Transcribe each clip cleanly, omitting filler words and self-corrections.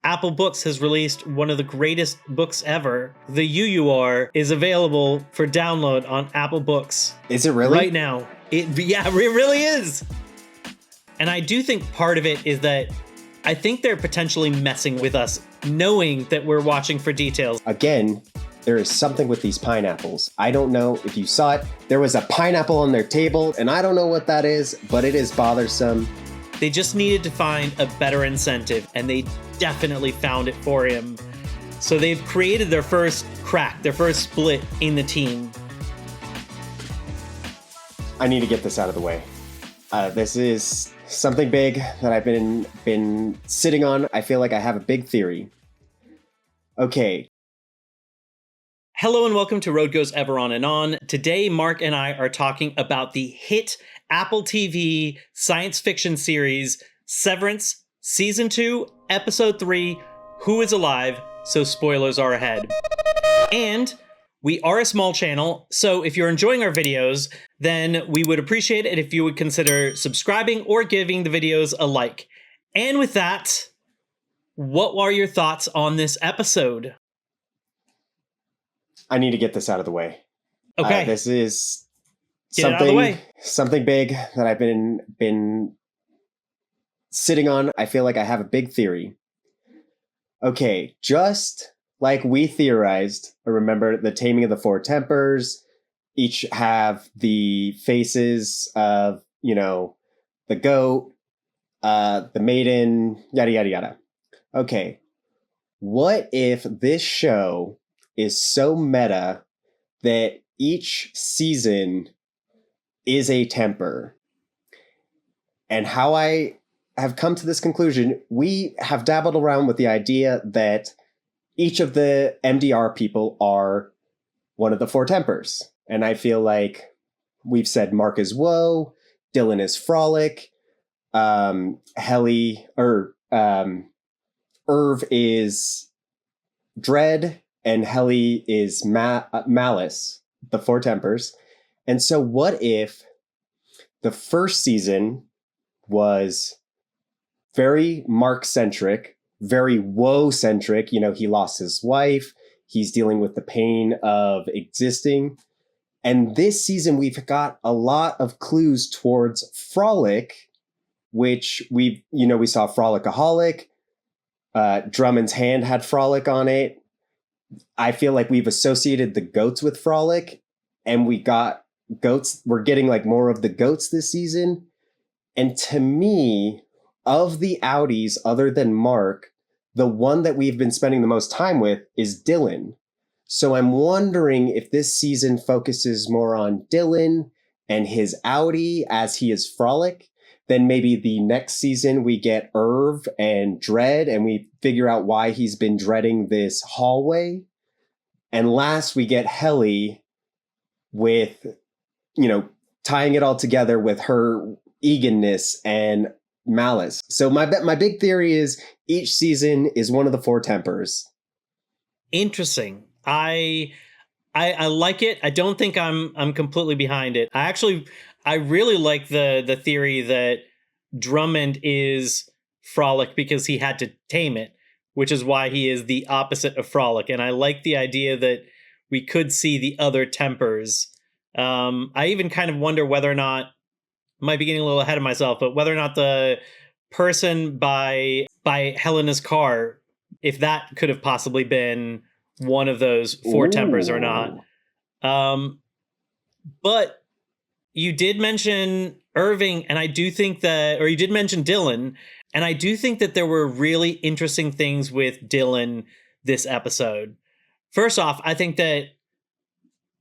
Apple Books has released one of the greatest books ever. The UUR is available for download on Apple Books. Is it really? Right now. It really is. And I do think part of it is that I think they're potentially messing with us, knowing that we're watching for details. Again, there is something with these pineapples. I don't know if you saw it. There was a pineapple on their table, and I don't know what that is, but it is bothersome. They just needed to find a better incentive, and they definitely found it for him. So they've created their first crack, their first split in the team. I need to get this out of the way. This is something big that I've been sitting on. I feel like I have a big theory. Okay. Hello and welcome to Road Goes Ever On and On. Today, Mark and I are talking about the hit Apple TV science fiction series, Severance, Season 2, Episode 3, Who is Alive? So spoilers are ahead. And we are a small channel, so if you're enjoying our videos, then we would appreciate it if you would consider subscribing or giving the videos a like. And with that, what are your thoughts on this episode? I need to get this out of the way. Okay. This is Get it out of the way. something big that I've been sitting on. I feel like I have a big theory. Okay, just like we theorized, remember the Taming of the Four Tempers, each have the faces of, the goat, the maiden, yada, yada, yada. Okay, what if this show is so meta that each season is a temper? And how I have come to this conclusion, we have dabbled around with the idea that each of the MDR people are one of the four tempers. And I feel like we've said Mark is Woe, Dylan is Frolic, Helly, Irv is Dread, and Helly is Malice, the four tempers. And so what if the first season was very Mark-centric, very Woe-centric? He lost his wife. He's dealing with the pain of existing. And this season, we've got a lot of clues towards Frolic, which we saw Frolic-aholic. Drummond's hand had Frolic on it. I feel like we've associated the goats with Frolic, and we got goats. We're getting like more of the goats this season. And to me, of the outies, other than Mark, the one that we've been spending the most time with is Dylan. So I'm wondering if this season focuses more on Dylan and his outie as he is Frolic. Then maybe the next season we get Irv and Dread, and we figure out why he's been dreading this hallway. And last we get Helly with, tying it all together with her eagerness and malice. So my big theory is each season is one of the four tempers. Interesting. I like it. I don't think I'm completely behind it. I really like the theory that Drummond is Frolic because he had to tame it, which is why he is the opposite of Frolic. And I like the idea that we could see the other tempers. I even kind of wonder whether or not, might be getting a little ahead of myself, but whether or not the person by Helena's car, if that could have possibly been one of those four tempers or not. But you did mention Irving, and I do think that, or you did mention Dylan, and I do think that there were really interesting things with Dylan this episode. First off, I think that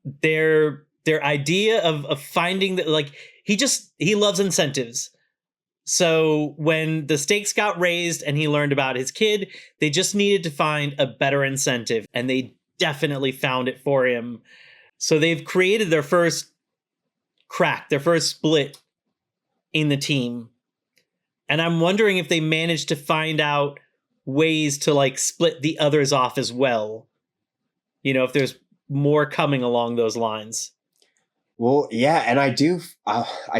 their idea of finding that, like, he loves incentives. So when the stakes got raised and he learned about his kid, they just needed to find a better incentive, and they definitely found it for him. So they've created their first crack, their first split in the team. And I'm wondering if they managed to find out ways to like split the others off as well. If there's more coming along those lines. Well, yeah. And I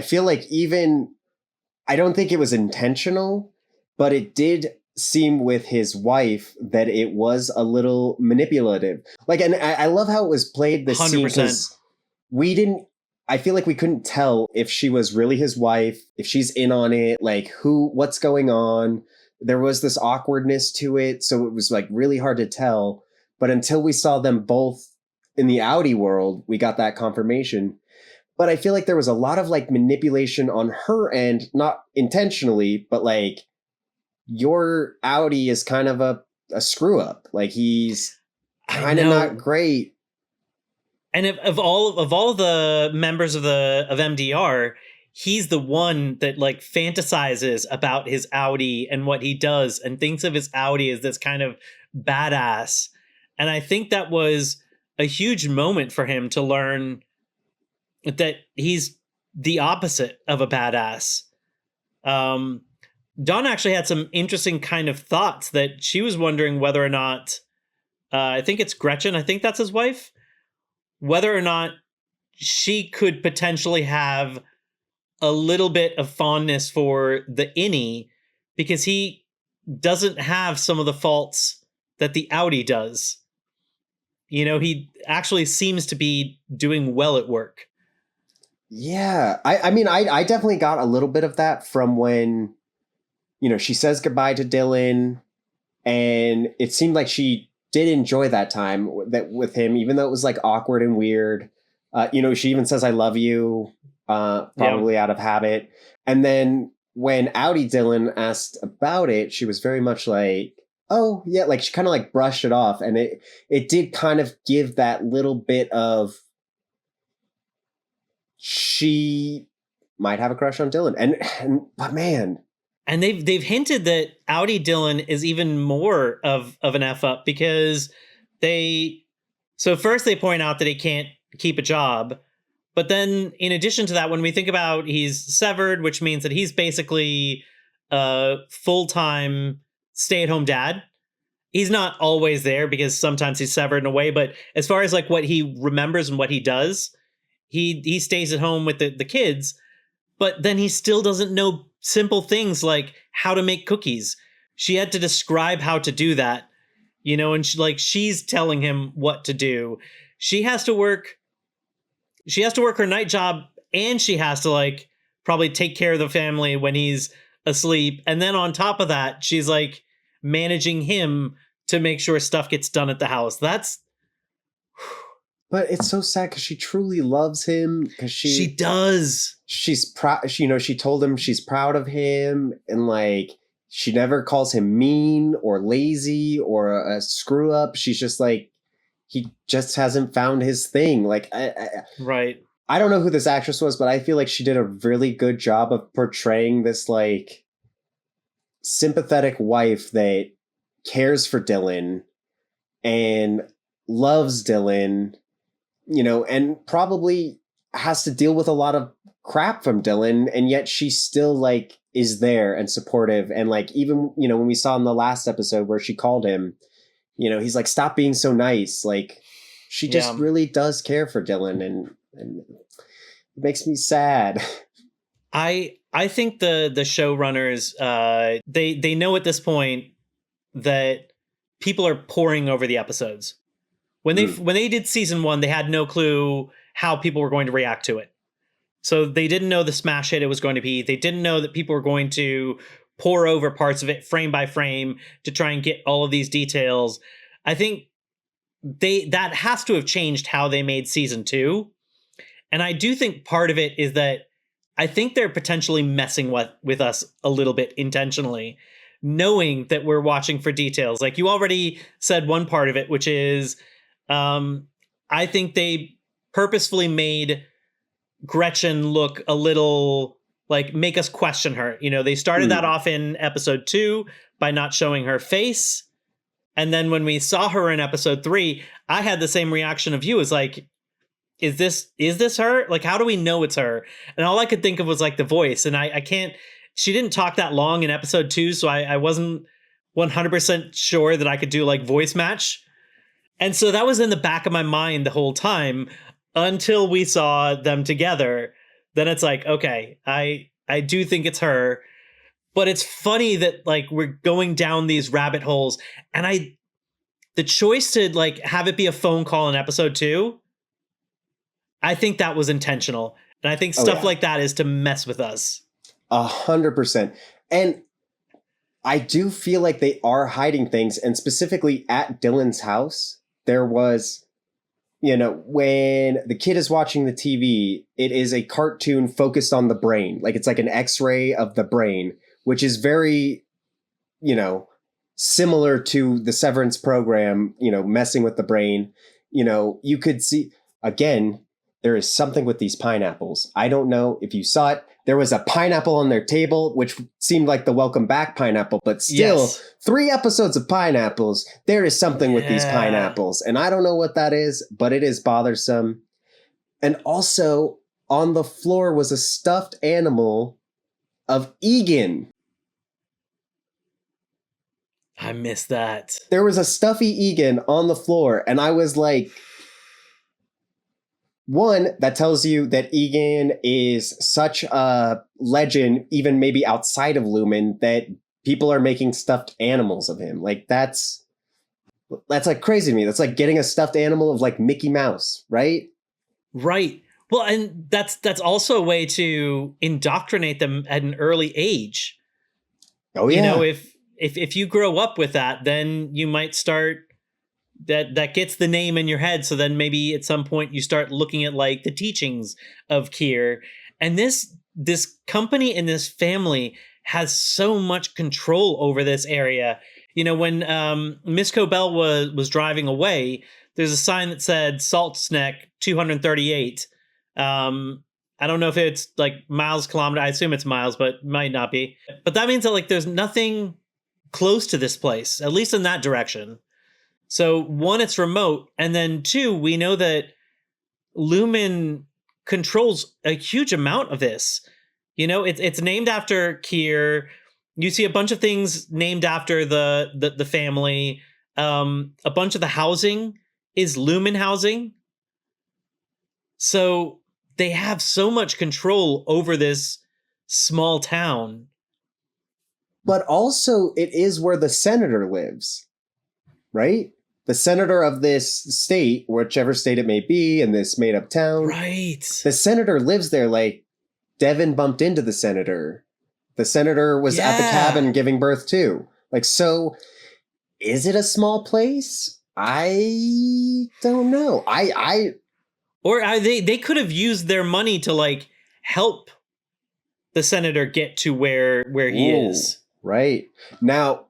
feel like I don't think it was intentional, but it did seem with his wife that it was a little manipulative. Like, and I love how it was played this scene 100%. because we didn't, I feel like we couldn't tell if she was really his wife, if she's in on it, like what's going on. There was this awkwardness to it. So it was like really hard to tell. But until we saw them both in the Audi world, we got that confirmation. But I feel like there was a lot of like manipulation on her end, not intentionally, but like your Audi is kind of a screw up. Like he's kind of not great. And of all the members of MDR, he's the one that like fantasizes about his Audi and what he does and thinks of his Audi as this kind of badass. And I think that was a huge moment for him to learn that he's the opposite of a badass. Dawn actually had some interesting kind of thoughts that she was wondering whether or not, I think it's Gretchen, I think that's his wife, whether or not she could potentially have a little bit of fondness for the innie because he doesn't have some of the faults that the Audi does. You know, he actually seems to be doing well at work. Yeah. I mean, I definitely got a little bit of that from when, you know, she says goodbye to Dylan, and it seemed like she did enjoy that time with him, even though it was like awkward and weird. You know, she even says, I love you, probably out of habit. And then when Audi Dylan asked about it, she was very much like, oh yeah, like she kind of like brushed it off. And it did kind of give that little bit of, she might have a crush on Dylan. But man. And they've hinted that Audi Dylan is even more of an F up because so first they point out that he can't keep a job. But then in addition to that, when we think about he's severed, which means that he's basically a full-time stay-at-home dad. He's not always there because sometimes he's severed in a way. But as far as like what he remembers and what he does, he stays at home with the kids. But then he still doesn't know simple things like how to make cookies. She had to describe how to do that, you know, and she's telling him what to do. She has to work her night job, and she has to like probably take care of the family when he's asleep. And then on top of that, she's like managing him to make sure stuff gets done at the house. But it's so sad because she truly loves him. Because she does. She's proud. You know, she told him she's proud of him, and like she never calls him mean or lazy or a screw up. She's just like, he just hasn't found his thing. Like, right. I don't know who this actress was, but I feel like she did a really good job of portraying this like sympathetic wife that cares for Dylan and loves Dylan. You know, and probably has to deal with a lot of crap from Dylan, and yet she still like is there and supportive. And like, even, you know, when we saw in the last episode where she called him, you know, he's like, stop being so nice. Like she just really does care for Dylan, and it makes me sad. I think the showrunners, they know at this point that people are poring over the episodes. When they did season 1, they had no clue how people were going to react to it. So they didn't know the smash hit it was going to be. They didn't know that people were going to pour over parts of it frame by frame to try and get all of these details. I think that has to have changed how they made season 2. And I do think part of it is that I think they're potentially messing with us a little bit intentionally, knowing that we're watching for details. Like you already said one part of it, which is I think they purposefully made Gretchen look a little like make us question her. You know, they started that off in episode 2 by not showing her face. And then when we saw her in episode 3, I had the same reaction of you. Is like, is this her? Like, how do we know it's her? And all I could think of was like the voice. And I can't, she didn't talk that long in episode 2. So I wasn't 100% sure that I could do like voice match. And so that was in the back of my mind the whole time until we saw them together. Then it's like, okay, I do think it's her. But it's funny that like we're going down these rabbit holes, and the choice to like have it be a phone call in episode 2, I think that was intentional. And I think stuff like that is to mess with us. 100%. And I do feel like they are hiding things. And specifically at Dylan's house, there was, when the kid is watching the TV, it is a cartoon focused on the brain. Like it's like an X-ray of the brain, which is very, similar to the Severance program, messing with the brain. You could see, again, there is something with these pineapples. I don't know if you saw it. There was a pineapple on their table, which seemed like the welcome back pineapple, but still 3 episodes of pineapples. There is something with these pineapples, and I don't know what that is, but it is bothersome. And also on the floor was a stuffed animal of Egan. I missed that. There was a stuffy Egan on the floor, and I was like, one, that tells you that Egan is such a legend, even maybe outside of Lumon, that people are making stuffed animals of him. Like that's like crazy to me. That's like getting a stuffed animal of like Mickey Mouse, right? Right. Well, and that's also a way to indoctrinate them at an early age. Oh yeah. If you grow up with that, then you might start that gets the name in your head. So then maybe at some point you start looking at like the teachings of Kier. And this company and this family has so much control over this area. When Miss Cobel was driving away, there's a sign that said Salt Neck 238. I don't know if it's like miles, kilometer. I assume it's miles, but might not be. But that means that like there's nothing close to this place, at least in that direction. So 1, it's remote, and then 2, we know that Lumon controls a huge amount of this. It's named after Kier. You see a bunch of things named after the family. A bunch of the housing is Lumon housing. So they have so much control over this small town. But also, it is where the senator lives, right? The senator of this state, whichever state it may be, in this made-up town. Right. The senator lives there. Like, Devin bumped into the senator. The senator was at the cabin giving birth too. Like, so, is it a small place? I don't know. Or they could have used their money to, like, help the senator get to where he is. Right. Now,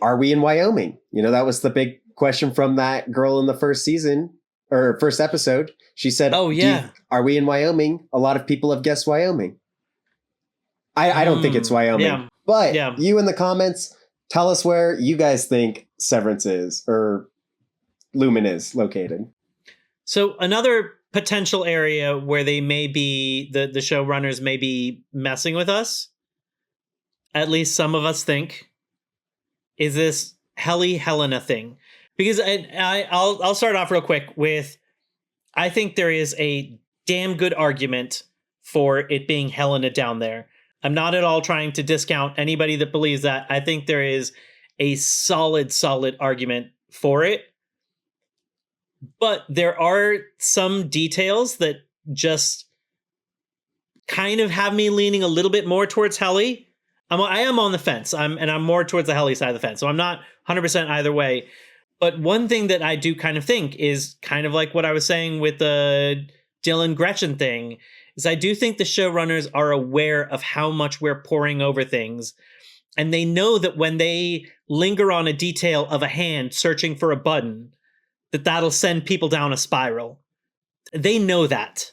are we in Wyoming? That was the big question from that girl in the first season or first episode. She said, "Oh yeah, are we in Wyoming?" A lot of people have guessed Wyoming. I don't think it's Wyoming, but you in the comments, tell us where you guys think Severance is or Lumon is located. So another potential area where they may be, the showrunners may be messing with us, at least some of us think, is this Helena thing. Because I'll start off real quick with, I think there is a damn good argument for it being Helena down there. I'm not at all trying to discount anybody that believes that. I think there is a solid argument for it. But there are some details that just kind of have me leaning a little bit more towards Helly. I am on the fence. I'm more towards the Helly side of the fence. So I'm not 100% either way. But one thing that I do kind of think is kind of like what I was saying with the Dylan Gretchen thing, is I do think the showrunners are aware of how much we're pouring over things. And they know that when they linger on a detail of a hand searching for a button, that'll send people down a spiral. They know that.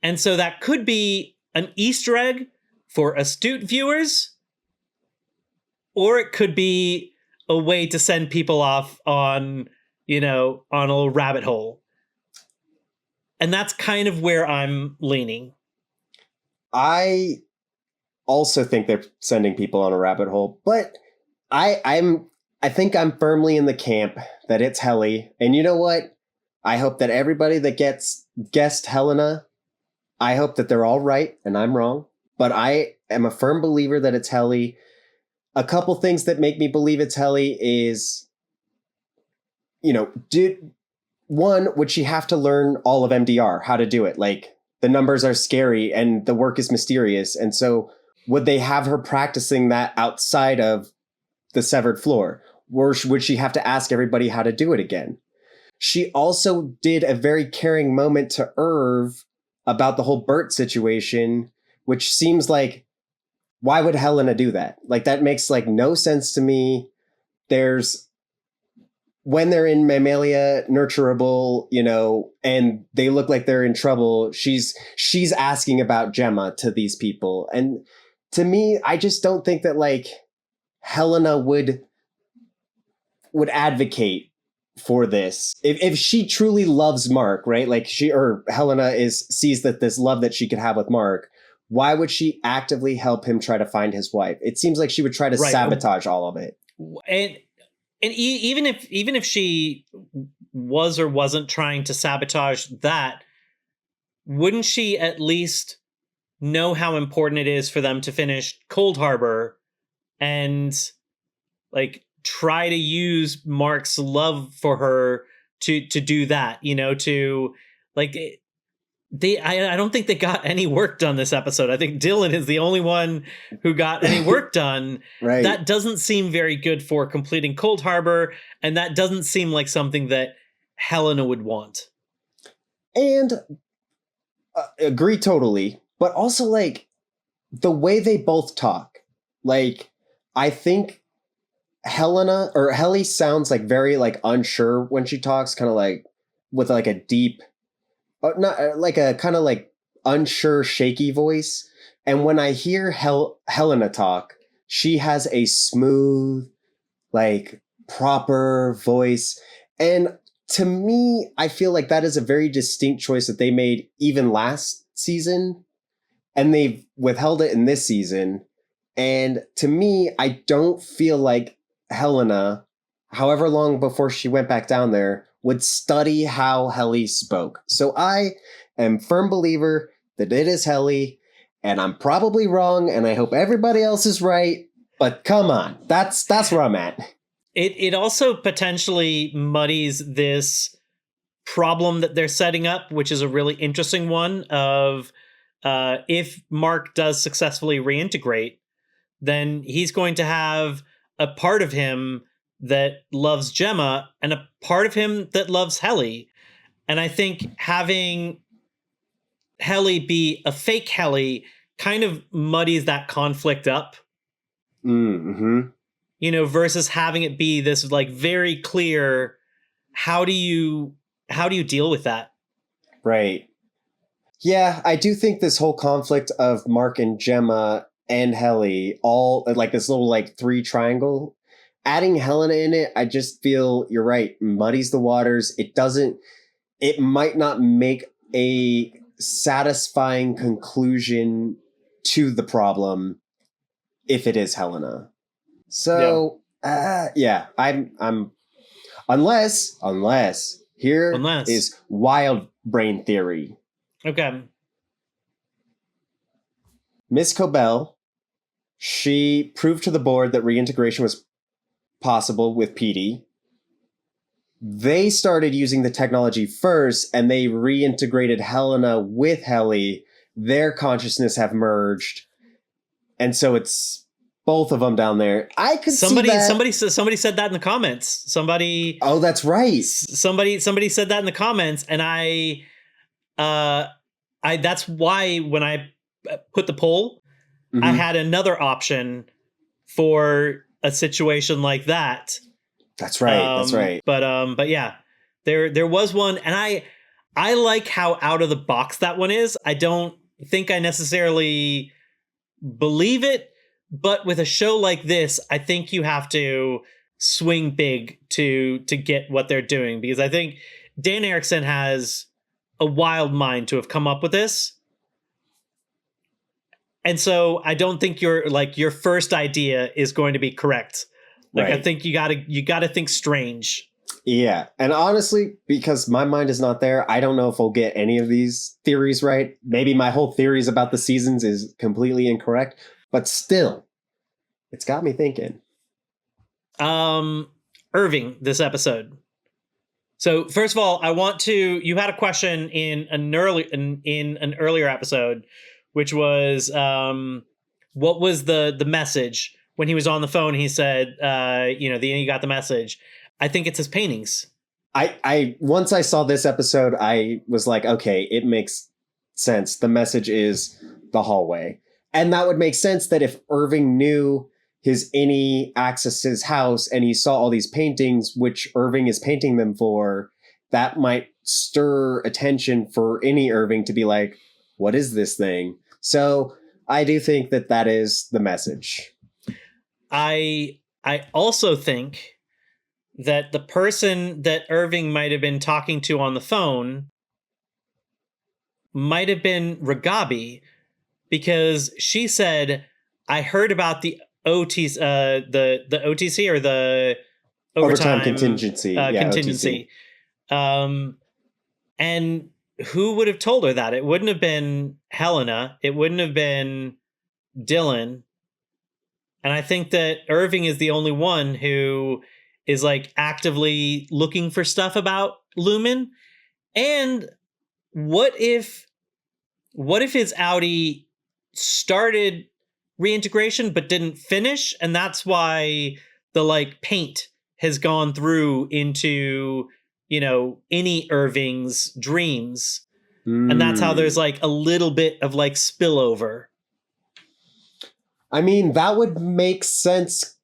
And so that could be an Easter egg for astute viewers, or it could be a way to send people off on a little rabbit hole. And that's kind of where I'm leaning. I also think they're sending people on a rabbit hole, but I think I'm firmly in the camp that it's Helly. And you know what? I hope that everybody that guessed Helena, I hope that they're all right and I'm wrong. But I am a firm believer that it's Helly. A couple things that make me believe it's Helly is, would she have to learn all of MDR, how to do it? Like, the numbers are scary and the work is mysterious. And so would they have her practicing that outside of the severed floor? Or would she have to ask everybody how to do it again? She also did a very caring moment to Irv about the whole Bert situation, which seems like, why would Helena do that? Like, that makes like no sense to me. When they're in Mammalia Nurturable, and they look like they're in trouble, she's asking about Gemma to these people. And to me, I just don't think that like Helena would advocate for this. If she truly loves Mark, right? Like Helena sees that this love that she could have with Mark, why would she actively help him try to find his wife? It seems like she would try to sabotage all of it. And even if she was or wasn't trying to sabotage that, wouldn't she at least know how important it is for them to finish Cold Harbor and like try to use Mark's love for her to do that, to like I don't think they got any work done this episode. I think Dylan is the only one who got any work done. Right. That doesn't seem very good for completing Cold Harbor, and that doesn't seem like something that Helena would want. And agree totally, but also like the way they both talk. Like, I think Helena or Helly sounds like very like unsure when she talks, kind of like with like a deep, not like a kind of like unsure, shaky voice. And when I hear Helena talk, she has a smooth, like proper voice. And to me, I feel like that is a very distinct choice that they made even last season, and they've withheld it in this season. And to me, I don't feel like Helena, however long before she went back down there, would study how Helly spoke. So I am firm believer that it is Helly, and I'm probably wrong, and I hope everybody else is right. But come on, that's where I'm at. It also potentially muddies this problem that they're setting up, which is a really interesting one of if Mark does successfully reintegrate, then he's going to have a part of him that loves Gemma and a part of him that loves Helly. And I think having Helly be a fake Helly kind of muddies that conflict up. Mm-hmm. Versus having it be this like very clear, how do you deal with that? Right. Yeah, I do think this whole conflict of Mark and Gemma and Helly, all like this little like three triangle, adding Helena in it, I just feel you're right, muddies the waters. It might not make a satisfying conclusion to the problem if it is Helena. So yeah, I'm unless is wild brain theory. Okay. Miss Cobel, she proved to the board that reintegration was possible with PD. They started using the technology first, and they reintegrated Helena with Helly. Their consciousness have merged, and so it's both of them down there. I could see that. Somebody said that in the comments. Oh, that's right. Somebody said that in the comments, and I that's why when I put the poll, mm-hmm. I had another option for a situation like that. That's right. That's right. But yeah, there was one, and I like how out of the box that one is. I don't think I necessarily believe it, but with a show like this, I think you have to swing big to get what they're doing, because I think Dan Erickson has a wild mind to have come up with this. And so I don't think your first idea is going to be correct. Like, right. I think you gotta think strange. Yeah. And honestly, because my mind is not there, I don't know if we'll get any of these theories right. Maybe my whole theories about the seasons is completely incorrect. But still, it's got me thinking. Irving, this episode. So first of all, you had a question in an earlier episode, which was what was the message when he was on the phone? He said, you got the message. I think it's his paintings. I once I saw this episode, I was like, okay, it makes sense. The message is the hallway. And that would make sense that if Irving knew any access to his house and he saw all these paintings, which Irving is painting them for, that might stir attention for any Irving to be like, what is this thing? So I do think that is the message. I also think that the person that Irving might have been talking to on the phone might have been Ragabi, because she said, I heard about the OTC, the OTC, or the overtime contingency. Contingency. And who would have told her that? It wouldn't have been Helena. It wouldn't have been Dylan. And I think that Irving is the only one who is like actively looking for stuff about Lumon. And what if his Audi started reintegration but didn't finish, and that's why the like paint has gone through into any Irving's dreams, and that's how there's like a little bit of like spillover. I mean, that would make sense.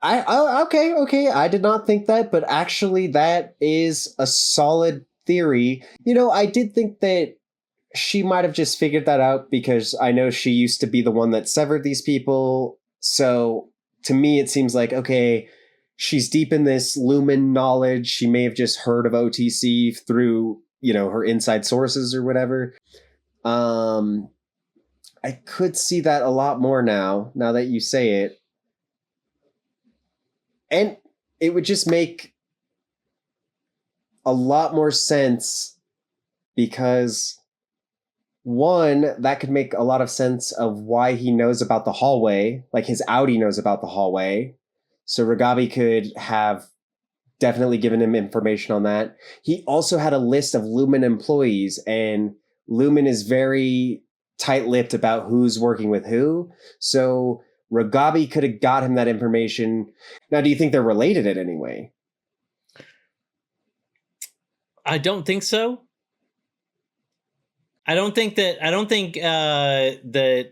Okay. I did not think that, but actually that is a solid theory. I did think that she might have just figured that out because I know she used to be the one that severed these people. So to me, it seems like, okay, she's deep in this Lumon knowledge. She may have just heard of OTC through, her inside sources or whatever. I could see that a lot more now that you say it. And it would just make a lot more sense because, one, that could make a lot of sense of why he knows about the hallway, like his Audi knows about the hallway. So Ragabi could have definitely given him information on that. He also had a list of Lumon employees, and Lumon is very tight-lipped about who's working with who. So Ragabi could have got him that information. Now, do you think they're related in any way? I don't think so. I don't think that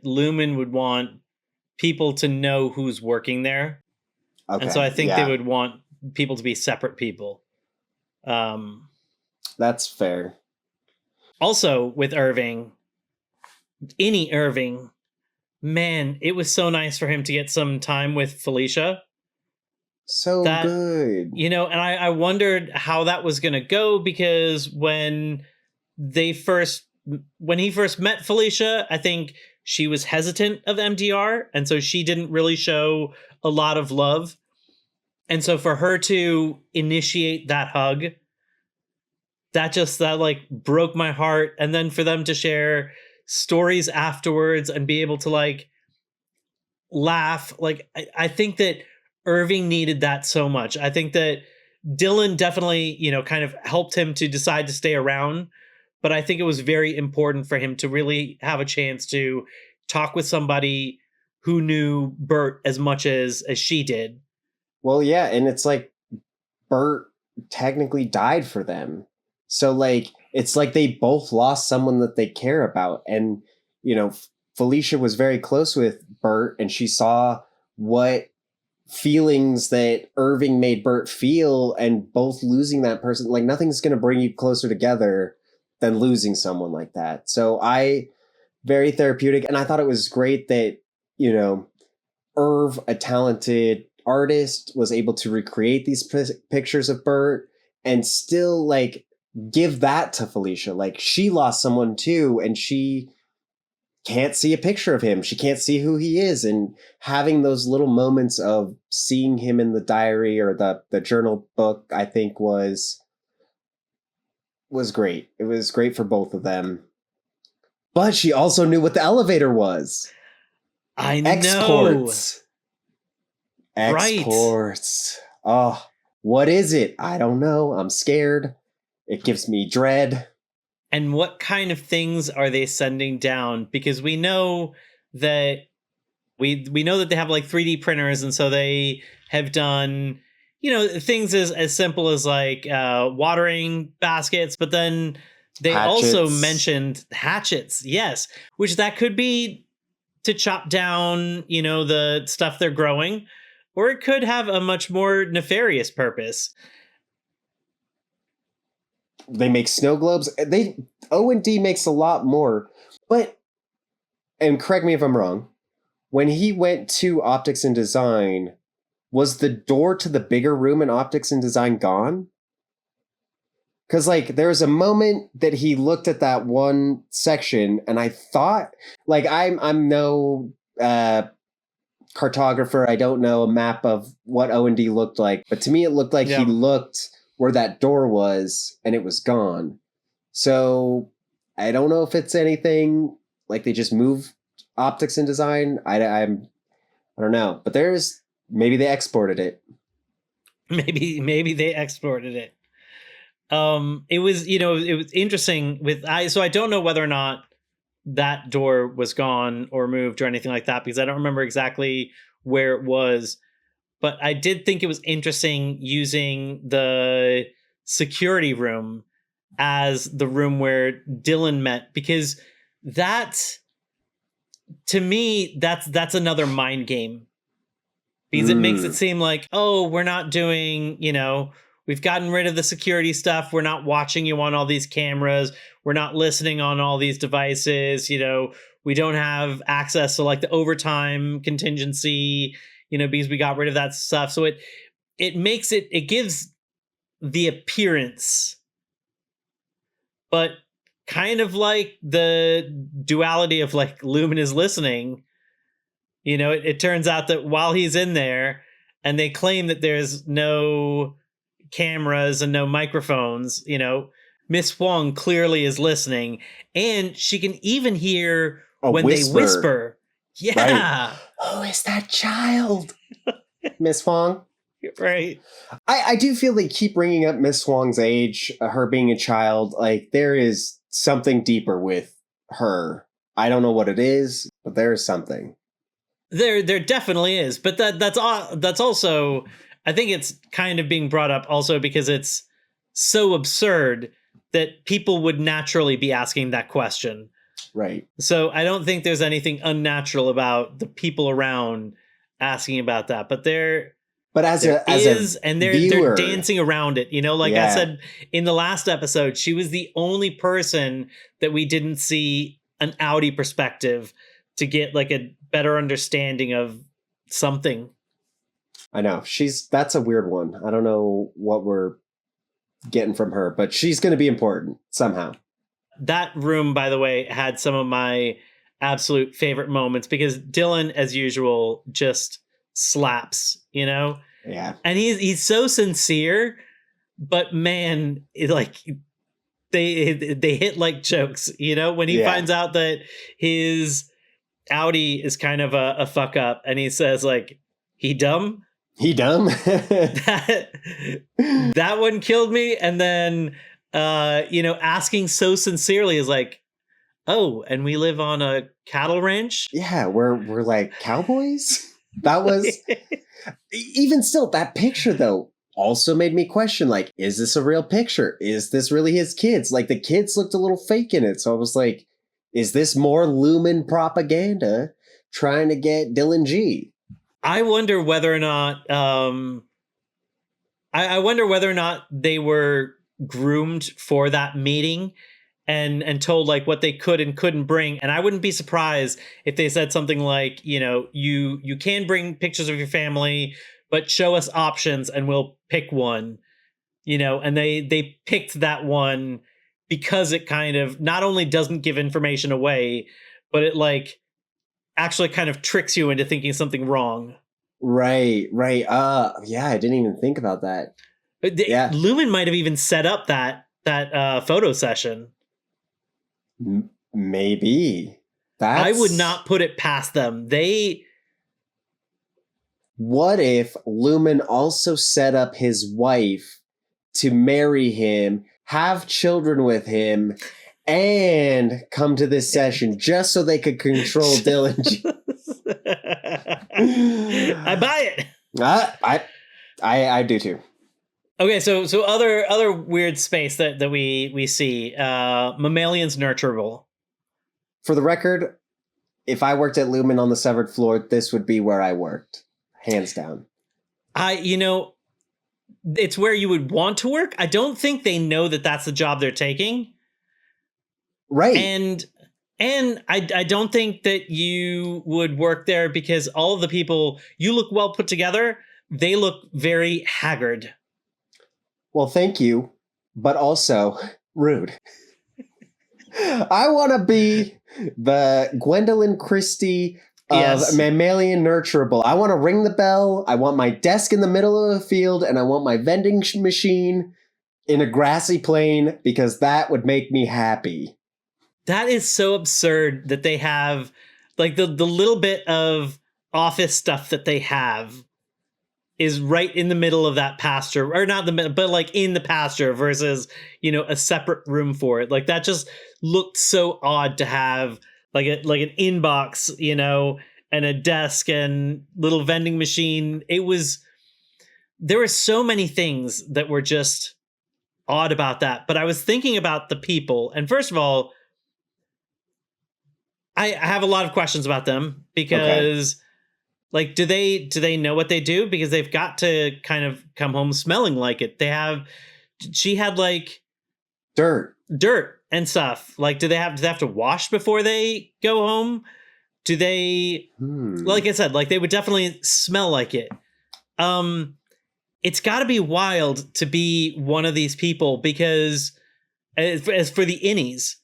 Lumon would want people to know who's working there. Okay, and so I think they would want people to be separate people. That's fair. Also, with Irving, man, it was so nice for him to get some time with Felicia. So good. And I wondered how that was going to go, because when he first met Felicia, I think she was hesitant of MDR, and so she didn't really show a lot of love. And so for her to initiate that hug, that like broke my heart. And then for them to share stories afterwards and be able to like laugh, like I think that Irving needed that so much. I think that Dylan definitely, kind of helped him to decide to stay around. But I think it was very important for him to really have a chance to talk with somebody who knew Bert as much as she did. Well, yeah, and it's like Bert technically died for them. So like it's like they both lost someone that they care about. And, Felicia was very close with Bert, and she saw what feelings that Irving made Bert feel, and both losing that person, like nothing's going to bring you closer together than losing someone like that. So very therapeutic. And I thought it was great that, Irv, a talented artist, was able to recreate these pictures of Bert and still like give that to Felicia. Like she lost someone too, and she can't see a picture of him. She can't see who he is. And having those little moments of seeing him in the diary or the journal book, I think was great. It was great for both of them. But she also knew what the elevator was. I know. Exports. Right. Exports. Oh, what is it? I don't know. I'm scared. It gives me dread. And what kind of things are they sending down? Because we know that we know that they have like 3D printers, and so they have done, you know, things as simple as like watering baskets, but then they also Hatchets. mentioned hatchets, yes, which that could be to chop down, you know, the stuff they're growing, or it could have a much more nefarious purpose. They make snow globes. O&D makes a lot more. But, and correct me if I'm wrong, when he went to optics and design, was the door to the bigger room in optics and design gone? Because like there was a moment that he looked at that one section, and I thought, like, I'm no cartographer. I don't know a map of what O&D looked like, but to me it looked like he looked where that door was and it was gone. So I don't know if it's anything like they just move optics and design. I don't know, but maybe they exported it. Maybe they exported it. It was, you know, it was interesting so I don't know whether or not that door was gone or moved or anything like that, because I don't remember exactly where it was, but I did think it was interesting using the security room as the room where Dylan met, because that, to me, that's another mind game, because it makes it seem like, oh, we're not doing, you know, we've gotten rid of the security stuff. We're not watching you on all these cameras. We're not listening on all these devices. You know, we don't have access to like the overtime contingency, you know, because we got rid of that stuff. So it gives the appearance, but kind of like the duality of like Lumon is listening. You know, it turns out that while he's in there and they claim that there's no cameras and no microphones, you know, Miss Huang clearly is listening, and she can even hear when they whisper. Yeah. Right. Who is that child? Miss Huang? Right. I do feel they keep bringing up Miss Huang's age, her being a child. Like, there is something deeper with her. I don't know what it is, but there is something. There definitely is, but that's also, I think it's kind of being brought up also because it's so absurd that people would naturally be asking that question. Right. So I don't think there's anything unnatural about the people around asking about that, but they're dancing around it, you know, like I said in the last episode, she was the only person that we didn't see an outie perspective to get like a better understanding of something. I know. That's a weird one. I don't know what we're getting from her, but she's going to be important somehow. That room, by the way, had some of my absolute favorite moments because Dylan, as usual, just slaps, you know? Yeah. And he's so sincere, but man, they hit like jokes, you know, when he finds out that his outie is kind of a fuck up, and he says like, he dumb? that one killed me. And then you know, asking so sincerely is like, oh, and we live on a cattle ranch? Yeah, we're like cowboys? That was even still, that picture though also made me question, like, is this a real picture? Is this really his kids? Like, the kids looked a little fake in it. So I was like, is this more Lumon propaganda trying to get Dylan G? I wonder whether or not I wonder whether or not they were groomed for that meeting and told like what they could and couldn't bring. And I wouldn't be surprised if they said something like, you know, you can bring pictures of your family, but show us options and we'll pick one, you know. And they picked that one because it kind of not only doesn't give information away, but it like actually kind of tricks you into thinking something wrong. Right. Yeah, I didn't even think about that. Lumon might have even set up that photo session. Maybe. I would not put it past them. What if Lumon also set up his wife to marry him, have children with him, and come to this session just so they could control Dylan? I buy it. I do too. Okay, so other weird space that we see. Mammalians Nurturable. For the record, if I worked at Lumon on the severed floor, this would be where I worked. Hands down. It's where you would want to work. I don't think they know that that's the job they're taking. Right. And I don't think that you would work there because all of the people, you look well put together. They look very haggard. Well, thank you, but also rude. I want to be the Gwendolyn Christie of Mammalian Nurturable. I want to ring the bell. I want my desk in the middle of the field, and I want my vending machine in a grassy plain because that would make me happy. That is so absurd that they have like the little bit of office stuff that they have is right in the middle of that pasture, or not the middle, but like in the pasture versus, a separate room for it. Like that just looked so odd to have like an inbox, and a desk and little vending machine. There were so many things that were just odd about that. But I was thinking about the people, and first of all, I have a lot of questions about them because like, do they know what they do? Because they've got to kind of come home smelling like it. She had like dirt and stuff. Like, do they have to wash before they go home? Do they, like I said, like they would definitely smell like it. It's got to be wild to be one of these people because as for the innies,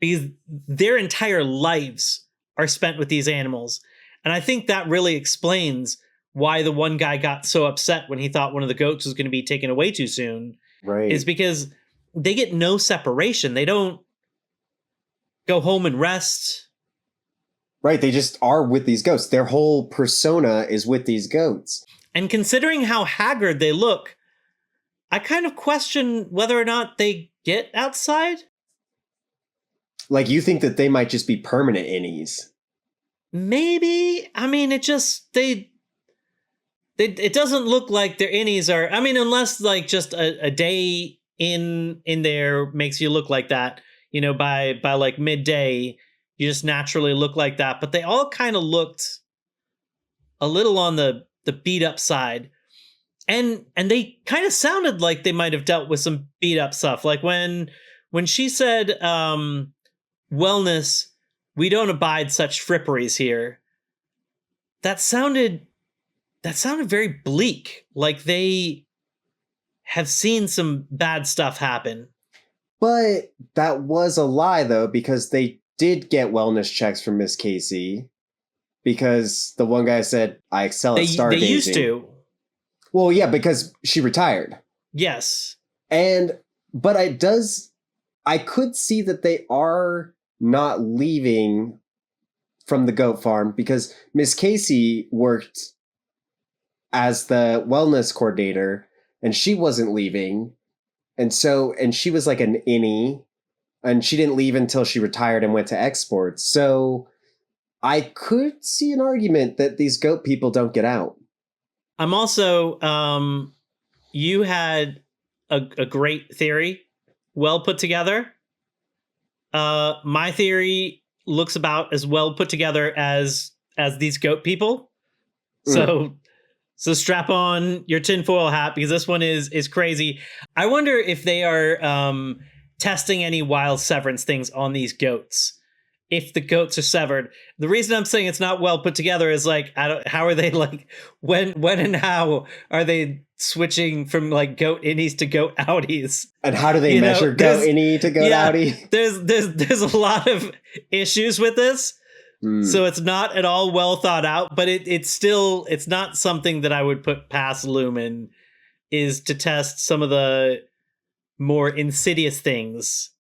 because their entire lives are spent with these animals. And I think that really explains why the one guy got so upset when he thought one of the goats was going to be taken away too soon. Right. Is because they get no separation. They don't go home and rest. Right. They just are with these goats. Their whole persona is with these goats. And considering how haggard they look, I kind of question whether or not they get outside. Like, you think that they might just be permanent innies? Maybe. I mean, it just it doesn't look like their innies are. I mean, unless like just a day in there makes you look like that. By like midday, you just naturally look like that. But they all kind of looked a little on the beat up side, and they kind of sounded like they might have dealt with some beat up stuff. Like when she said, "Wellness, we don't abide such fripperies here." That sounded very bleak. Like they have seen some bad stuff happen. But that was a lie, though, because they did get wellness checks from Miss Casey. Because the one guy said, I excel at stargazing. They used to. Well, yeah, because she retired. Yes. But I could see that they are not leaving from the goat farm because Miss Casey worked as the wellness coordinator and she wasn't leaving. And she was like an innie and she didn't leave until she retired and went to exports. So I could see an argument that these goat people don't get out. I'm also, you had a great theory, well put together. My theory looks about as well put together as these goat people. So strap on your tinfoil hat because this one is crazy. I wonder if they are testing any wild severance things on these goats. If the goats are severed, the reason I'm saying it's not well put together is like, how are they like, when and how are they switching from like goat innies to goat outies? And how do they measure goat innie to goat outie? There's a lot of issues with this. So it's not at all well thought out, but it's not something that I would put past Lumon, is to test some of the more insidious things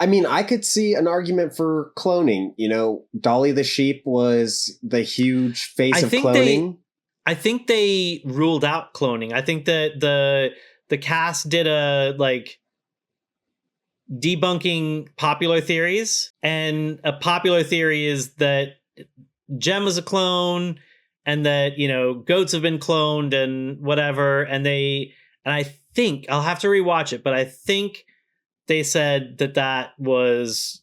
I mean, I could see an argument for cloning. You know, Dolly the sheep was the huge face of cloning. I think they ruled out cloning. I think that the cast did a like debunking popular theories, and a popular theory is that Jem is a clone, and that, you know, goats have been cloned and whatever. And I think I'll have to rewatch it, but I think they said that was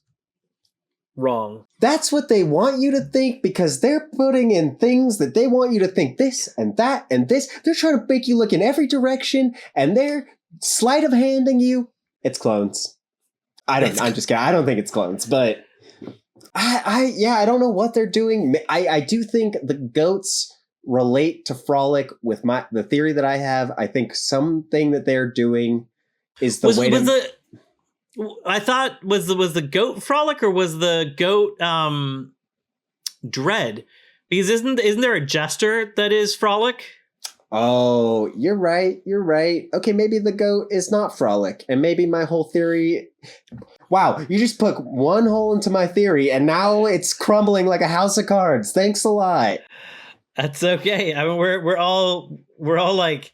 wrong. That's what they want you to think, because they're putting in things that they want you to think this and that and this. They're trying to make you look in every direction, and they're sleight of handing you. It's clones. I'm just kidding. I don't think it's clones, but I don't know what they're doing. I do think the goats relate to Frolic with the theory that I have. I think something that they're doing is the way to... I thought was the goat Frolic, or was the goat Dread? Because isn't there a jester that is Frolic? Oh, you're right. Okay, maybe the goat is not Frolic, and maybe my whole theory... Wow, you just put one hole into my theory, and now it's crumbling like a house of cards. Thanks a lot. That's okay. I mean, we're all like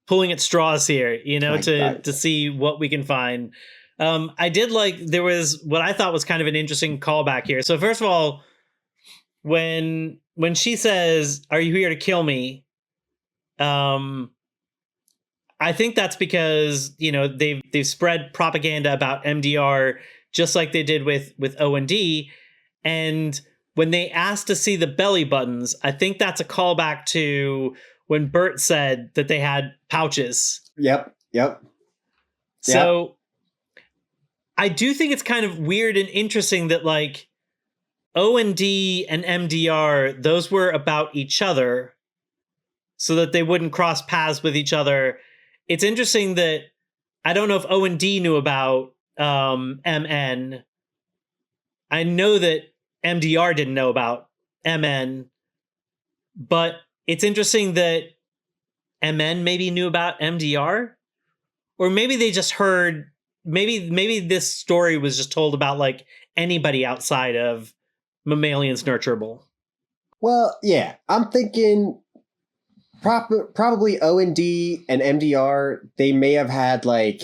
pulling at straws here, you know, to see what we can find. I did like, there was what I thought was kind of an interesting callback here. So first of all, when she says, "Are you here to kill me?" I think that's because, you know, they've spread propaganda about MDR just like they did with O&D. And when they asked to see the belly buttons, I think that's a callback to when Bert said that they had pouches. Yep. So I do think it's kind of weird and interesting that like O&D and MDR, those were about each other so that they wouldn't cross paths with each other. It's interesting that I don't know if O&D knew about MN. I know that MDR didn't know about MN, but it's interesting that MN maybe knew about MDR, or maybe they just heard, maybe this story was just told about like anybody outside of Mammalians Nurturable. Well, yeah, I'm thinking probably O&D and MDR, they may have had like,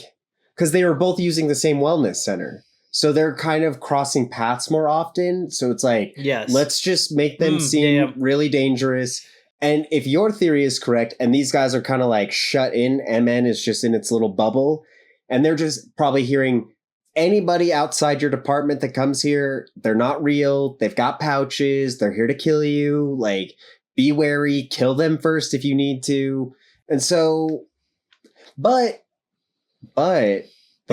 because they were both using the same wellness center. So they're kind of crossing paths more often. So it's like, yes, let's just make them seem really dangerous. And if your theory is correct, and these guys are kind of like shut in, MN is just in its little bubble, and they're just probably hearing anybody outside your department that comes here, they're not real. They've got pouches. They're here to kill you. Like, be wary, kill them first if you need to. And so, but the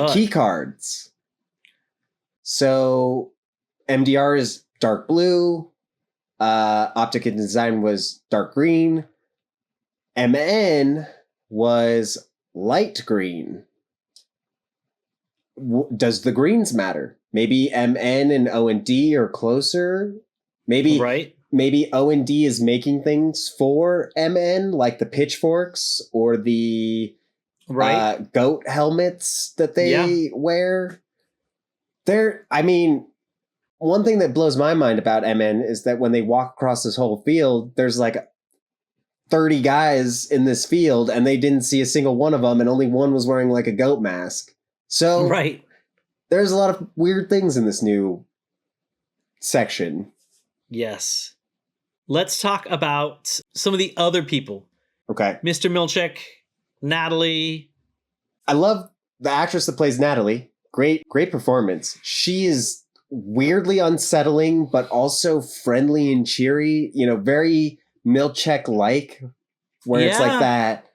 key cards. So MDR is dark blue. Optic and design was dark green. MN was light green. Does the greens matter? Maybe MN and O&D are closer. Maybe O&D is making things for MN, like the pitchforks or the goat helmets that they wear. I mean, one thing that blows my mind about MN is that when they walk across this whole field, there's like 30 guys in this field, and they didn't see a single one of them, and only one was wearing like a goat mask. So there's a lot of weird things in this new section. Yes. Let's talk about some of the other people. Okay. Mr. Milchick, Natalie. I love the actress that plays Natalie. Great performance. She is weirdly unsettling, but also friendly and cheery. You know, very Milchick-like, where it's like that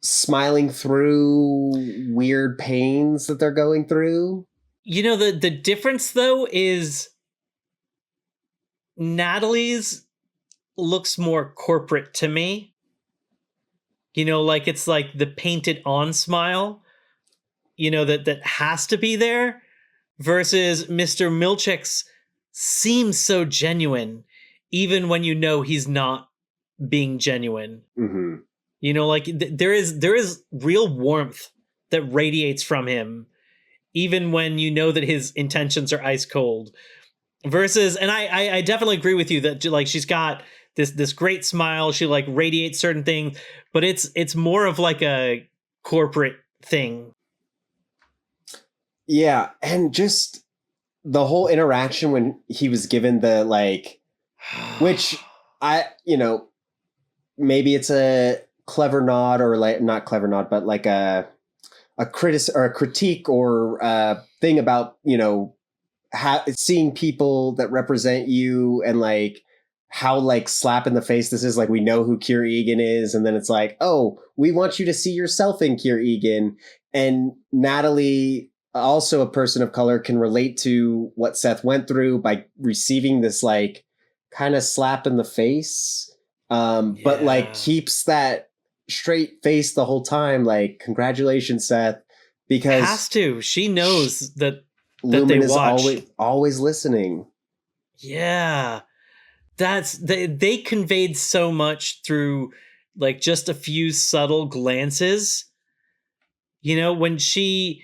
smiling through weird pains that they're going through. You know, the difference, though, is Natalie's looks more corporate to me. You know, like it's like the painted on smile, you know, that has to be there, versus Mr. Milchick's seems so genuine, even when you know he's not being genuine. Mm-hmm. You know, like there is real warmth that radiates from him. even when you know that his intentions are ice cold. Versus, and I definitely agree with you that like she's got this great smile, she like radiates certain things, but it's more of like a corporate thing. Yeah, and just the whole interaction when he was given the like, which maybe it's a clever nod, or like not clever nod, but like a critique or a thing about seeing people that represent you, and like how like slap in the face this is. Like, we know who Kier Egan is, and then it's like, oh, we want you to see yourself in Kier Egan. And Natalie, also a person of color, can relate to what Seth went through by receiving this like kind of slap in the face, but like keeps that straight face the whole time, like, congratulations, Seth, because has to. She knows that Lumon is watch. always listening. Yeah. They conveyed so much through like just a few subtle glances. When she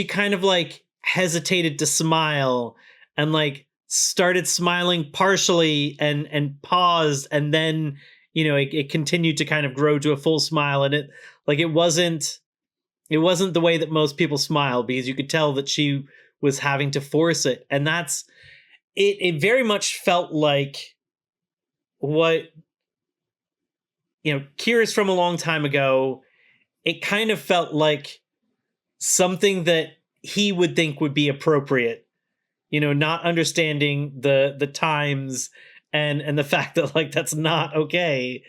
kind of like hesitated to smile and like started smiling partially and paused, and then it continued to kind of grow to a full smile, and it wasn't the way that most people smile, because you could tell that she was having to force it. And that's it very much felt like what Kier is from a long time ago. It kind of felt like something that he would think would be appropriate, not understanding the times and the fact that like that's not okay.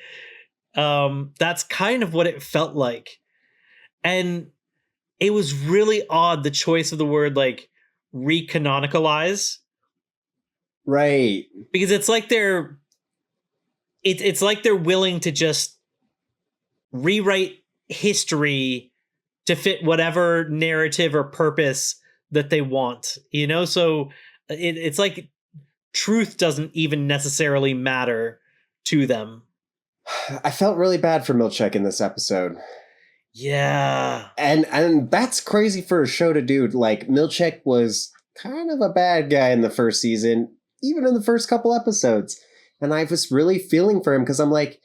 That's kind of what it felt like. And it was really odd, the choice of the word like recanonicalize. Right. Because it's like it's like they're willing to just rewrite history to fit whatever narrative or purpose that they want, so it's like truth doesn't even necessarily matter to them. I felt really bad for Milchick in this episode. Yeah. And that's crazy for a show to do. Like, Milchick was kind of a bad guy in the first season, even in the first couple episodes. And I was really feeling for him, because I'm like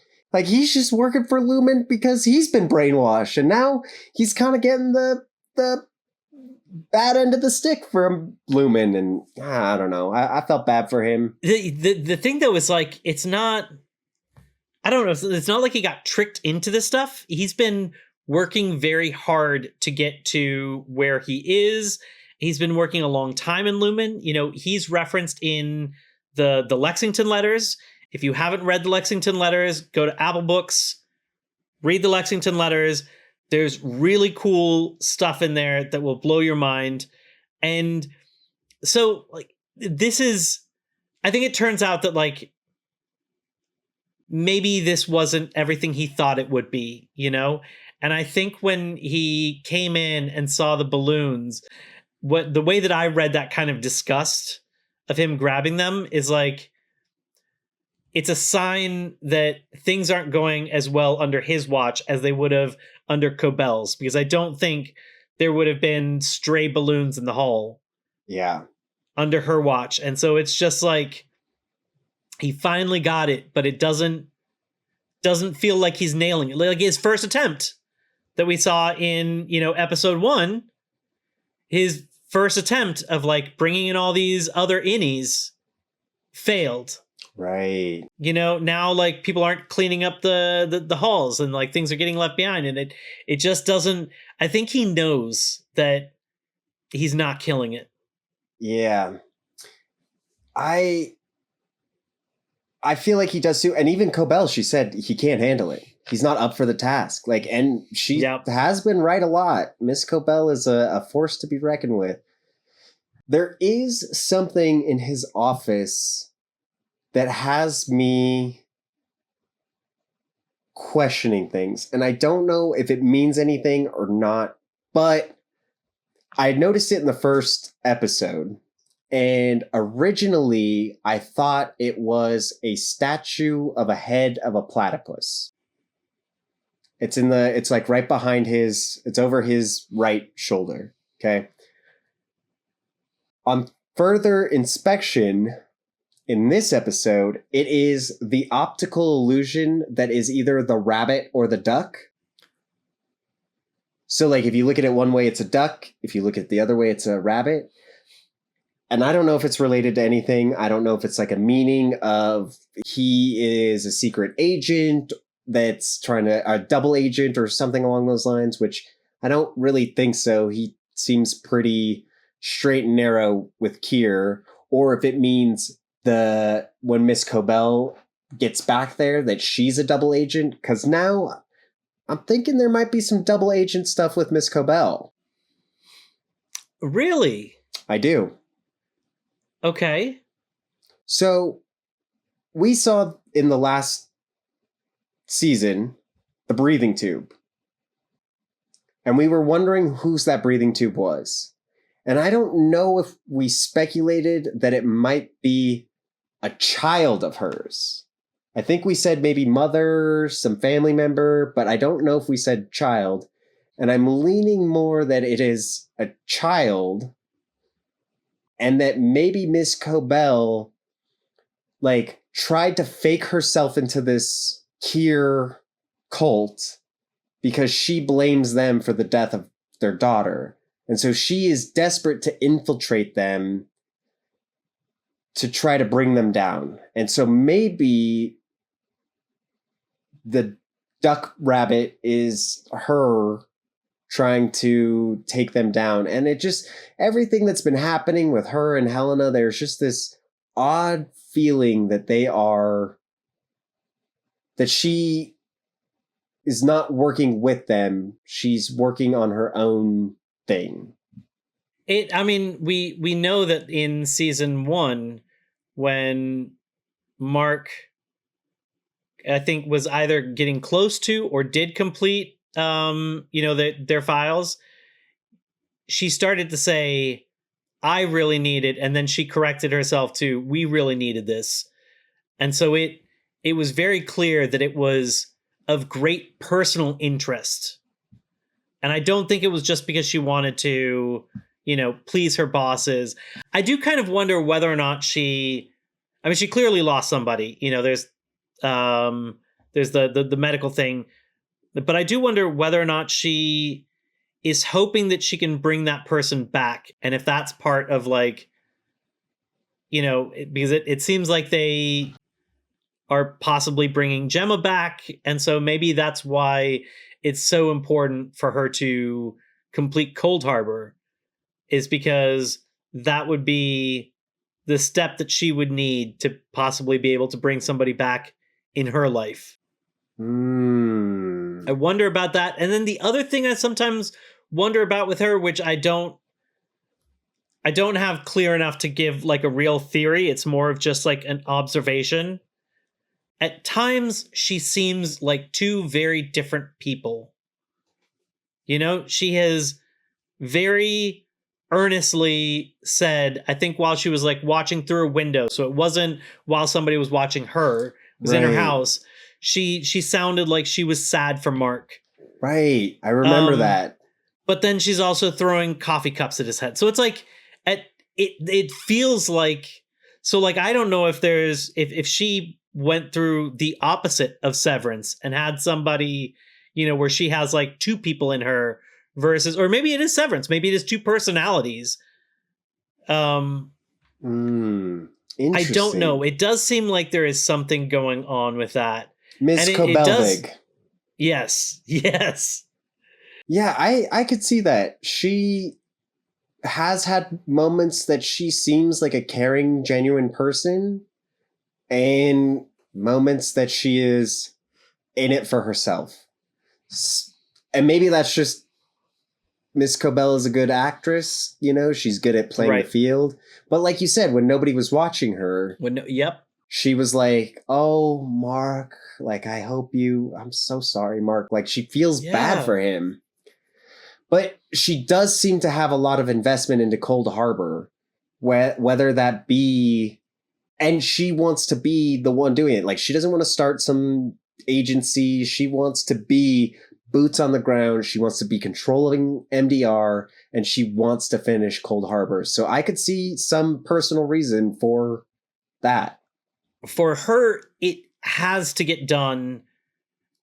he's just working for Lumon because he's been brainwashed, and now he's kind of getting the bad end of the stick from Lumon, and I don't know. I felt bad for him. The thing though is like, it's not, I don't know, it's not like he got tricked into this stuff. He's been working very hard to get to where he is. He's been working a long time in Lumon. He's referenced in the Lexington letters. If you haven't read the Lexington letters, go to Apple Books, read the Lexington letters. There's really cool stuff in there that will blow your mind. And so like, this is, I think it turns out that like, maybe this wasn't everything he thought it would be, And I think when he came in and saw the balloons, the way that I read that kind of disgust of him grabbing them is like, it's a sign that things aren't going as well under his watch as they would have under Cobel's, because I don't think there would have been stray balloons in the hall. Yeah. Under her watch. And so it's just like, he finally got it, but it doesn't feel like he's nailing it. Like his first attempt that we saw in, episode 1, his first attempt of like bringing in all these other innies failed. Right. Now like people aren't cleaning up the halls, and like things are getting left behind, and it just doesn't, I think he knows that he's not killing it. Yeah. I feel like he does too. And even Cobel, she said he can't handle it. He's not up for the task. Like, and she has been right a lot. Miss Cobel is a force to be reckoned with. There is something in his office that has me questioning things. And I don't know if it means anything or not, but I noticed it in the first episode. And originally, I thought it was a statue of a head of a platypus. It's like right behind it's over his right shoulder. Okay. On further inspection in this episode, it is the optical illusion that is either the rabbit or the duck. So, like, if you look at it one way, it's a duck. If you look at it the other way, it's a rabbit. And I don't know if it's related to anything. I don't know if it's like a meaning of he is a secret agent that's trying to, a double agent or something along those lines, which I don't really think so. He seems pretty straight and narrow with Kier. Or if it means when Miss Cobel gets back there, that she's a double agent. Because now I'm thinking there might be some double agent stuff with Miss Cobel. Really? I do. Okay. So we saw in the last season the breathing tube. And we were wondering whose that breathing tube was. And I don't know if we speculated that it might be a child of hers. I think we said maybe mother, some family member, but I don't know if we said child. And I'm leaning more that it is a child, and that maybe Miss Cobel, like, tried to fake herself into this Kier cult because she blames them for the death of their daughter. And so she is desperate to infiltrate them to try to bring them down. And so maybe the duck rabbit is her trying to take them down. And it just, everything that's been happening with her and Helena, there's just this odd feeling that that she is not working with them. She's working on her own thing. We know that in season 1, when Mark, I think, was either getting close to or did complete their files, she started to say, I really need it, and then she corrected herself to, we really needed this. And so it was very clear that it was of great personal interest. And I don't think it was just because she wanted to, please her bosses. I do kind of wonder whether or not she clearly lost somebody. There's the medical thing. But I do wonder whether or not she is hoping that she can bring that person back. And if that's part of, like, because it seems like they are possibly bringing Gemma back. And so maybe that's why it's so important for her to complete Cold Harbor, is because that would be the step that she would need to possibly be able to bring somebody back in her life. I wonder about that. And then the other thing I sometimes wonder about with her, which I don't have clear enough to give like a real theory, it's more of just like an observation. At times she seems like two very different people. She has very earnestly said, I think while she was like watching through a window, so it wasn't while somebody was watching her, it was in her house, she sounded like she was sad for Mark. Right. I remember that. But then she's also throwing coffee cups at his head. So it's like it feels like, so like, I don't know if there's if she went through the opposite of Severance and had somebody, where she has like two people in her versus, or maybe it is Severance, maybe it is two personalities. I don't know. It does seem like there is something going on with that. Miss Cobelvig. Yes. Yeah, I could see that. She has had moments that she seems like a caring, genuine person, and moments that she is in it for herself. And maybe that's just Miss Cobel is a good actress, she's good at playing the field. But like you said, when nobody was watching her, she was like, oh, Mark, like, I'm so sorry, Mark. Like, she feels bad for him. But she does seem to have a lot of investment into Cold Harbor, whether that be, and she wants to be the one doing it. Like, she doesn't want to start some agency. She wants to be boots on the ground. She wants to be controlling MDR, and she wants to finish Cold Harbor. So I could see some personal reason for that. For her, it has to get done,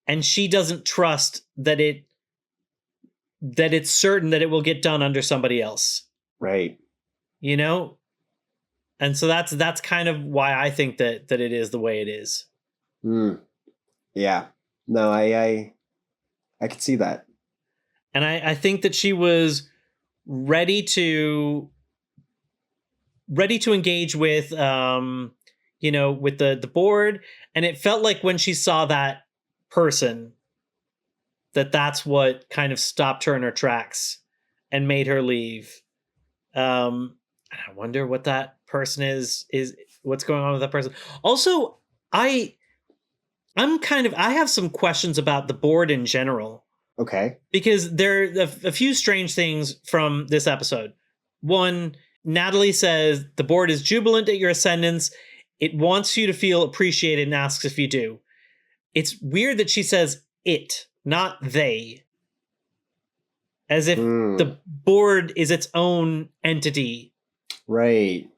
and she doesn't trust that it's certain that it will get done under somebody else. Right. You know? And so that's kind of why I think that it is the way it is. Yeah. No, I could see that. And I think that she was ready to engage with with the board, and it felt like when she saw that person that's what kind of stopped her in her tracks and made her leave. I wonder what that person is what's going on with that person. Also, I have some questions about the board in general. Okay. Because there are a few strange things from this episode. One, Natalie says the board is jubilant at your ascendance. It wants you to feel appreciated and asks if you do. It's weird that she says it, not they. As if the board is its own entity. Right.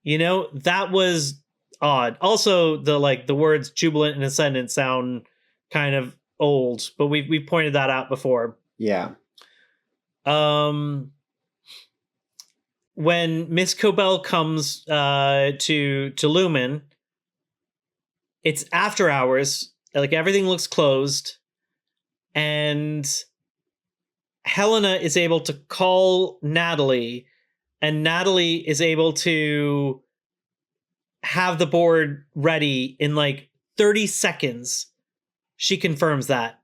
That was odd. Also, the words jubilant and ascendant sound kind of old, but we pointed that out before. Yeah. When Miss Cobel comes to Lumon, it's after hours. Like, everything looks closed, and Helena is able to call Natalie, and Natalie is able to have the board ready in like 30 seconds. She confirms that.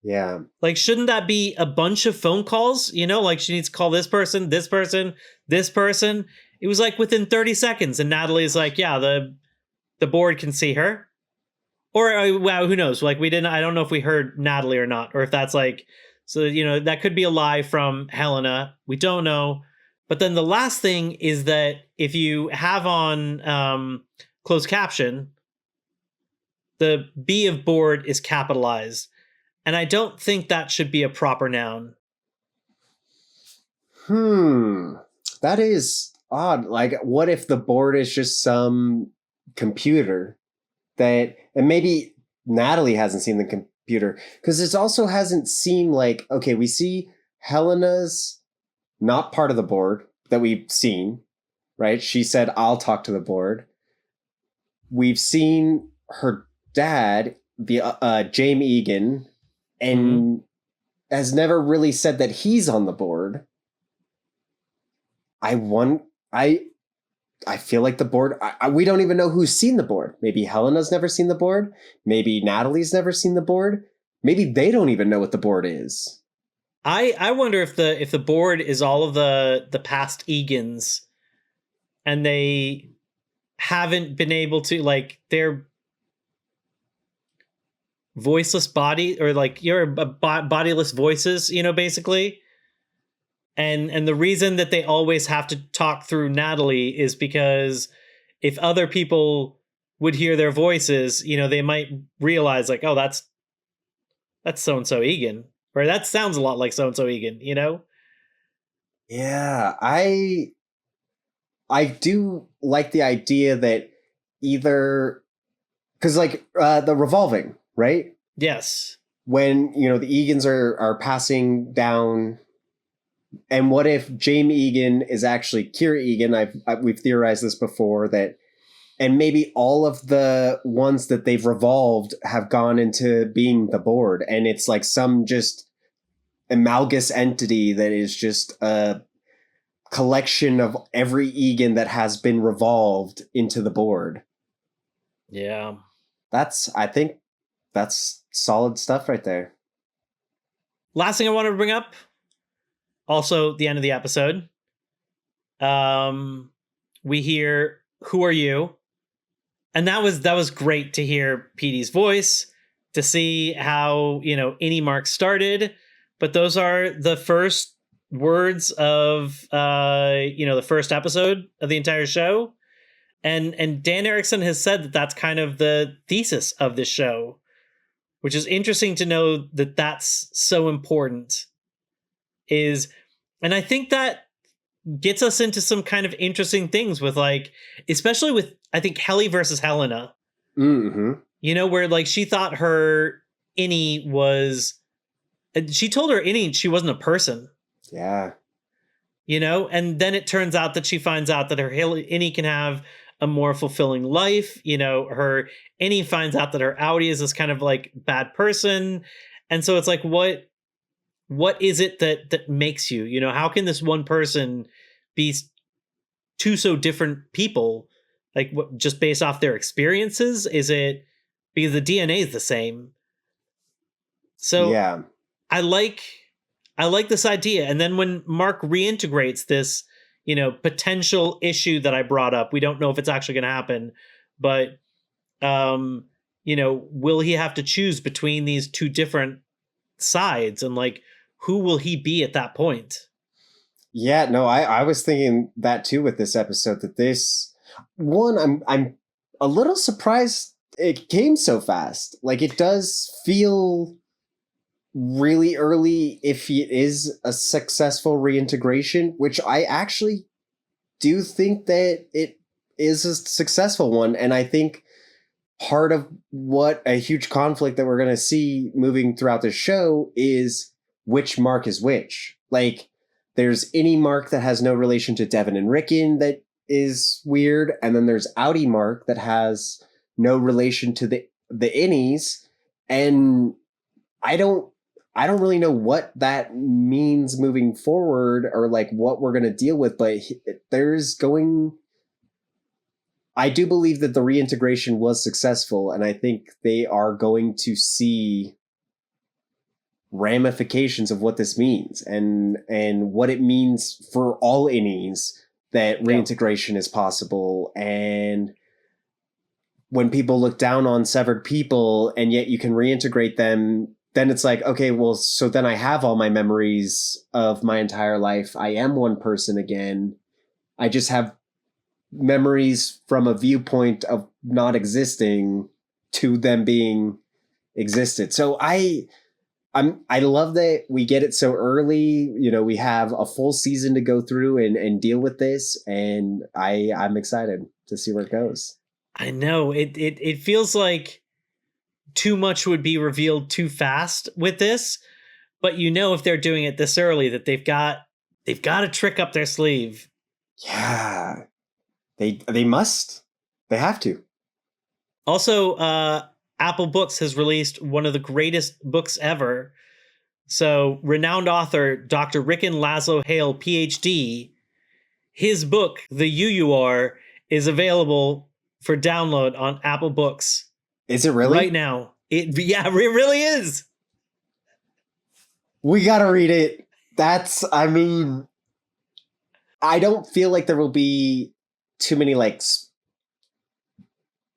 Yeah. Like, shouldn't that be a bunch of phone calls? Like, she needs to call this person, this person, this person. It was like within 30 seconds, and Natalie's like, yeah, the board can see her. Or, wow, who knows? Like, I don't know if we heard Natalie or not, or if that's like, so, that could be a lie from Helena. We don't know. But then the last thing is that if you have on closed caption, the B of board is capitalized. And I don't think that should be a proper noun. That is odd. Like, what if the board is just some computer and maybe Natalie hasn't seen the computer, because it also hasn't seemed like, okay, we see Helena's not part of the board that we've seen, right? She said, I'll talk to the board. We've seen her dad, the James Egan, and has never really said that he's on the board. I feel like the board, we don't even know who's seen the board. Maybe Helena's never seen the board. Maybe Natalie's never seen the board. Maybe they don't even know what the board is. I wonder if the board is all of the past Egans, and they haven't been able to, like, they're voiceless body, or like you're bodiless voices, basically. And the reason that they always have to talk through Natalie is because if other people would hear their voices, they might realize, like, oh, that's so-and-so Egan, or that sounds a lot like so-and-so Egan, Yeah, I do like the idea that either, because like the revolving, right? Yes. When, the Egans are passing down. And what if James Egan is actually Kier Egan? We've theorized this before, that, and maybe all of the ones that they've revolved have gone into being the board, and it's like some just amalgamous entity that is just a collection of every Egan that has been revolved into the board. Yeah. I think that's solid stuff right there. Last thing I wanted to bring up, also the end of the episode. We hear, "Who are you?" And that was great to hear Petey's voice, to see how, Any Mark started. But those are the first words of the first episode of the entire show. And Dan Erickson has said that that's kind of the thesis of this show, which is interesting to know that that's so important. And I think that gets us into some kind of interesting things with, like, especially with, I think, Helly versus Helena. Mm-hmm. You know, where like she thought her innie was, she told her innie she wasn't a person. Yeah. You know, and then it turns out that she finds out that her innie can have a more fulfilling life. You know, her innie finds out that her outie is this kind of like bad person. And so it's like, what is it that makes you, you know, how can this one person be two so different people? Like, what, just based off their experiences? Is it because the DNA is the same? So Yeah. I like this idea. And then when Mark reintegrates this, you know, potential issue that I brought up, we don't know if it's actually going to happen, but you know, will he have to choose between these two different sides, and like, who will he be at that point? Yeah, no, I was thinking that too with this episode, that this one, I'm a little surprised it came so fast. Like, it does feel really early if it is a successful reintegration, which I actually do think that it is a successful one. And I think part of what a huge conflict that we're going to see moving throughout the show is which Mark is which. Like, there's any Mark that has no relation to Devin and Rickon that is weird, and then there's Outie Mark that has no relation to the innies, and I don't really know what that means moving forward, or like what we're going to deal with, but I do believe that the reintegration was successful, and I think they are going to see ramifications of what this means, and what it means for all innies that reintegration is possible. And when people look down on severed people and yet you can reintegrate them, then it's like, okay, well, so then I have all my memories of my entire life. I am one person again. I just have memories from a viewpoint of not existing to them being existed. So I love that we get it so early. You know, we have a full season to go through and deal with this, and I'm excited to see where it goes. I know it feels like too much would be revealed too fast with this, but you know, if they're doing it this early, that they've got a trick up their sleeve. Yeah, they must. They have to. Also, Apple Books has released one of the greatest books ever. So, renowned author Dr. Rickon Laszlo Hale, PhD, his book, The You Are, is available for download on Apple Books. Is it really? Right now. It really is. We gotta read it. I mean, I don't feel like there will be too many like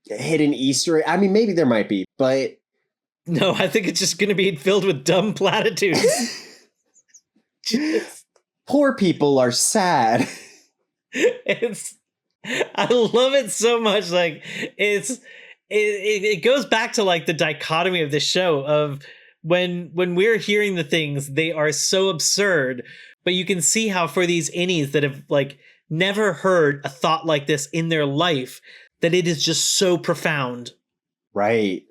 hidden Easter. I mean, maybe there might be, but no, I think it's just going to be filled with dumb platitudes. Poor people are sad. I love it so much. Like, it goes back to like the dichotomy of the show of when we're hearing the things, they are so absurd, but you can see how for these innies that have like never heard a thought like this in their life, that it is just so profound. Right.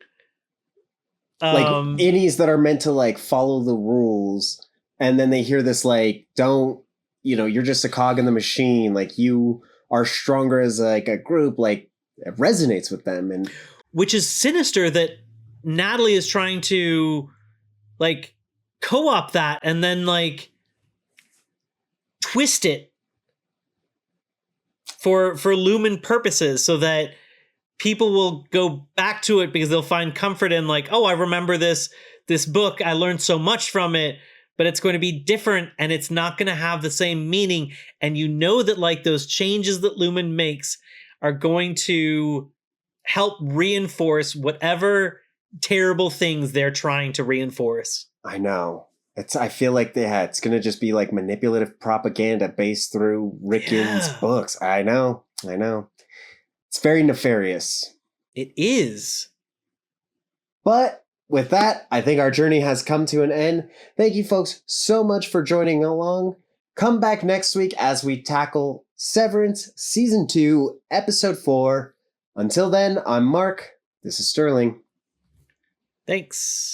Like innies that are meant to like follow the rules, and then they hear this like, don't, you know, you're just a cog in the machine, like you are stronger as like a group, like it resonates with them. And which is sinister that Natalie is trying to like co-opt that and then like twist it for Lumon purposes, so that people will go back to it because they'll find comfort in like, oh, I remember this book, I learned so much from it, but it's going to be different and it's not going to have the same meaning. And you know that like those changes that Lumon makes are going to help reinforce whatever terrible things they're trying to reinforce. I know. I feel like it's going to just be like manipulative propaganda based through Rickon's books. I know. It's very nefarious. It is. But with that, I think our journey has come to an end. Thank you folks so much for joining along. Come back next week as we tackle Severance Season 2, Episode 4. Until then, I'm Mark. This is Sterling. Thanks.